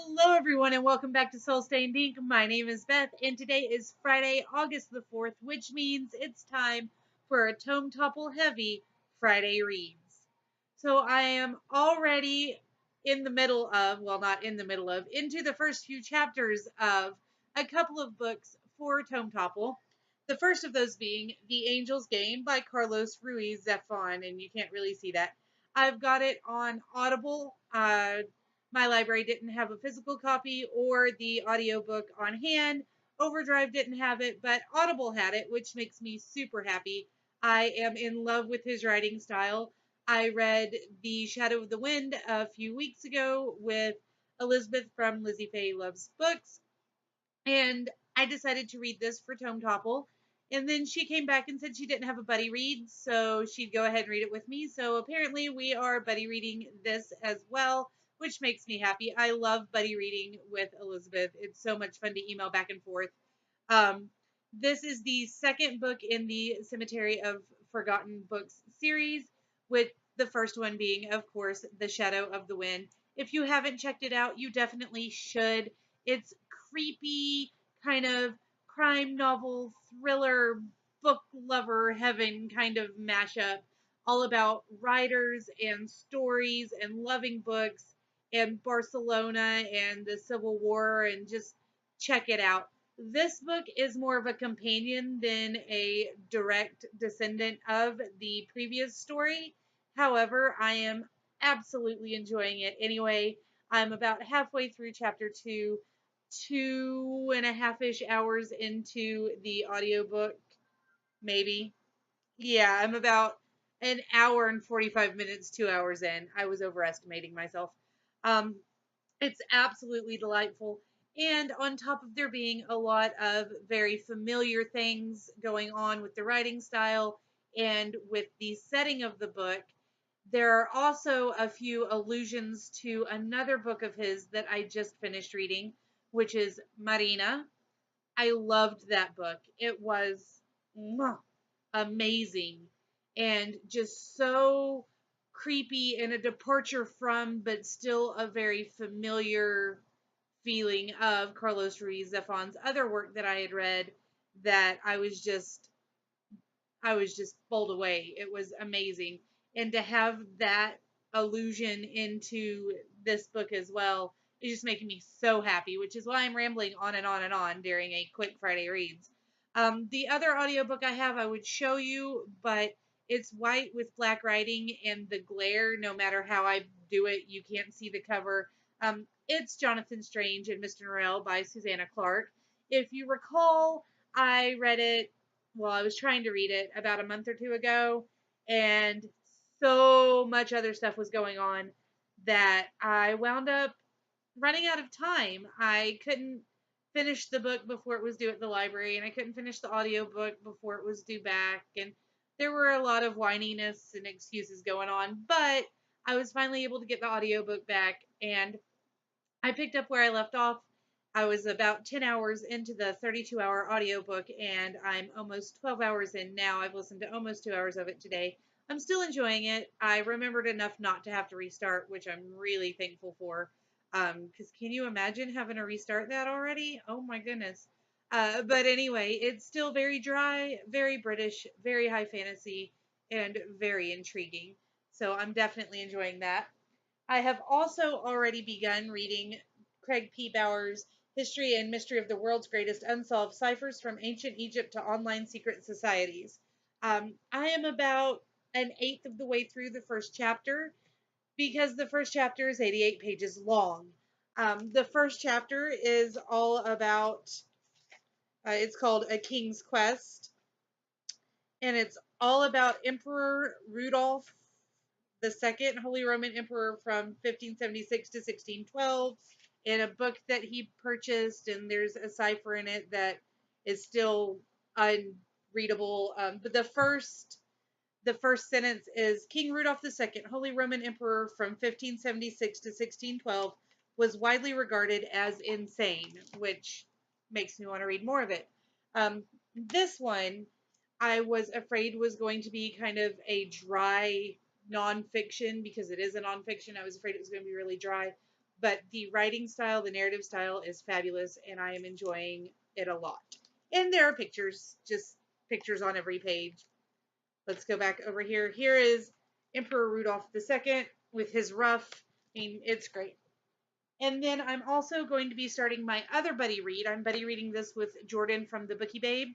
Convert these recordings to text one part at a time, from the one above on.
Hello, everyone, and welcome back to Soul Stained Ink. My name is Beth, and today is Friday, August the 4th, which means it's time for a Tome Topple Heavy Friday Reads. So I am already in the middle of, well, not in the middle of, into the first few chapters of a couple of books for Tome Topple. The first of those being The Angel's Game by Carlos Ruiz Zafon, and you can't really see that. I've got it on Audible. My library didn't have a physical copy or the audiobook on hand. Overdrive didn't have it, but Audible had it, which makes me super happy. I am in love with his writing style. I read The Shadow of the Wind a few weeks ago with Elizabeth from Lizzie Faye Loves Books, and I decided to read this for Tome Topple. And then she came back and said she didn't have a buddy read, so she'd go ahead and read it with me. So apparently we are buddy reading this as well, which makes me happy. I love buddy reading with Elizabeth. It's so much fun to email back and forth. Um, this is the second book in the Cemetery of Forgotten Books series, with the first one being, of course, The Shadow of the Wind. If you haven't checked it out, you definitely should. It's creepy, kind of crime novel, thriller, book lover heaven kind of mashup, all about writers and stories and loving books and Barcelona and the Civil War, and just check it out. This book is more of a companion than a direct descendant of the previous story. However, I am absolutely enjoying it anyway. I'm about halfway through chapter 2, 2.5-ish hours into the audiobook, maybe. Yeah, I'm about an hour and 45 minutes, 2 hours in. I was overestimating myself. Um, it's absolutely delightful. And on top of there being a lot of very familiar things going on with the writing style and with the setting of the book, there are also a few allusions to another book of his that I just finished reading, which is Marina. I loved that book. It was amazing and just so creepy and a departure from, but still a very familiar feeling of Carlos Ruiz Zafon's other work that I had read, that I was just bowled away. It was amazing. And to have that allusion into this book as well is just making me so happy, which is why I'm rambling on and on and on during a quick Friday reads. The other audiobook I have, I would show you, but it's white with black writing and the glare, no matter how I do it, you can't see the cover. It's Jonathan Strange and Mr. Norrell by Susanna Clark. If you recall, I read it, well, I was trying to read it about a month or two ago, and so much other stuff was going on that I wound up running out of time. I couldn't finish the book before it was due at the library, and I couldn't finish the audiobook before it was due back, and there were a lot of whininess and excuses going on, but I was finally able to get the audiobook back, and I picked up where I left off. I was about 10 hours into the 32-hour audiobook, and I'm almost 12 hours in now. I've listened to almost 2 hours of it today. I'm still enjoying it. I remembered enough not to have to restart, which I'm really thankful for. Because can you imagine having to restart that already? Oh my goodness. But anyway, it's still very dry, very British, very high fantasy, and very intriguing. So I'm definitely enjoying that. I have also already begun reading Craig P. Bauer's History and Mystery of the World's Greatest Unsolved Ciphers from Ancient Egypt to Online Secret Societies. I am about an eighth of the way through the first chapter because the first chapter is 88 pages long. The first chapter is all about, it's called A King's Quest, and it's all about Emperor Rudolph the second Holy Roman Emperor from 1576 to 1612 in a book that he purchased, and there's a cipher in it that is still unreadable. But the first sentence is King Rudolph II, Holy Roman Emperor from 1576 to 1612, was widely regarded as insane, which makes me want to read more of it. This one I was afraid was going to be kind of a dry nonfiction because it is a nonfiction. I was afraid it was going to be really dry, but the writing style, the narrative style is fabulous, and I am enjoying it a lot. And there are pictures, just pictures on every page. Let's go back over here. Here is Emperor Rudolph II with his ruff. I mean, it's great. And then I'm also going to be starting my other buddy read. I'm buddy reading this with Jordan from the Bookie Babe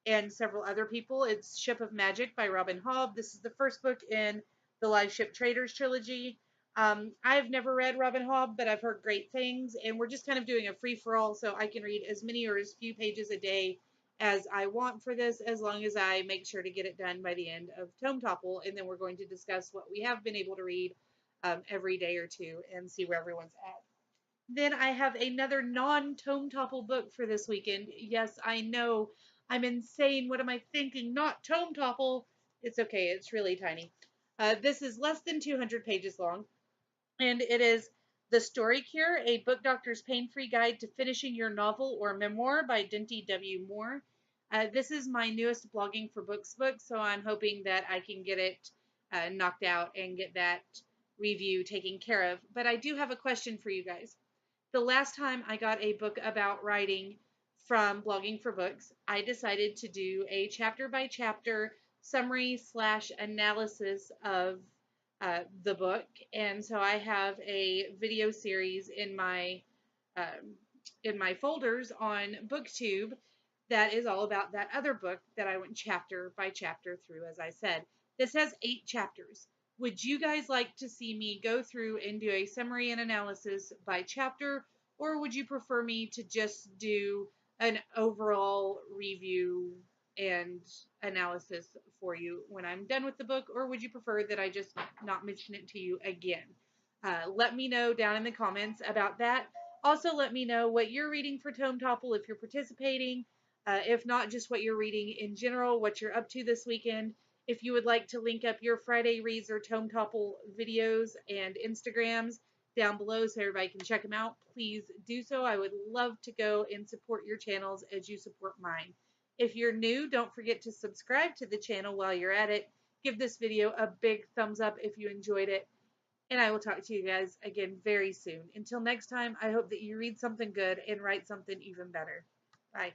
and several other people. It's Ship of Magic by Robin Hobb. This is the first book in the Live Ship Traders trilogy. I've never read Robin Hobb, but I've heard great things, and we're just kind of doing a free for all, so I can read as many or as few pages a day as I want for this, as long as I make sure to get it done by the end of Tome Topple, and then we're going to discuss what we have been able to read every day or two and see where everyone's at. Then I have another non-Tome Topple book for this weekend. Yes, I know. I'm insane. What am I thinking? Not Tome Topple. It's okay. It's really tiny. This is less than 200 pages long, and it is The Story Cure, a book doctor's pain-free guide to finishing your novel or memoir by Dinty W. Moore. This is my newest blogging for books book, so I'm hoping that I can get it knocked out and get that review taken care of. But I do have a question for you guys. The last time I got a book about writing from Blogging for Books, I decided to do a chapter by chapter summary slash analysis of the book. And so I have a video series in my folders on BookTube that is all about that other book that I went chapter by chapter through, as I said. This has 8 chapters. Would you guys like to see me go through and do a summary and analysis by chapter, or would you prefer me to just do an overall review and analysis for you when I'm done with the book, or would you prefer that I just not mention it to you again? Let me know down in the comments about that. Also, let me know what you're reading for Tome Topple if you're participating. If not, just what you're reading in general, what you're up to this weekend. If you would like to link up your Friday reads or Tome Topple videos and Instagrams down below so everybody can check them out, please do so. I would love to go and support your channels as you support mine. If you're new, don't forget to subscribe to the channel while you're at it. Give this video a big thumbs up if you enjoyed it. And I will talk to you guys again very soon. Until next time, I hope that you read something good and write something even better. Bye.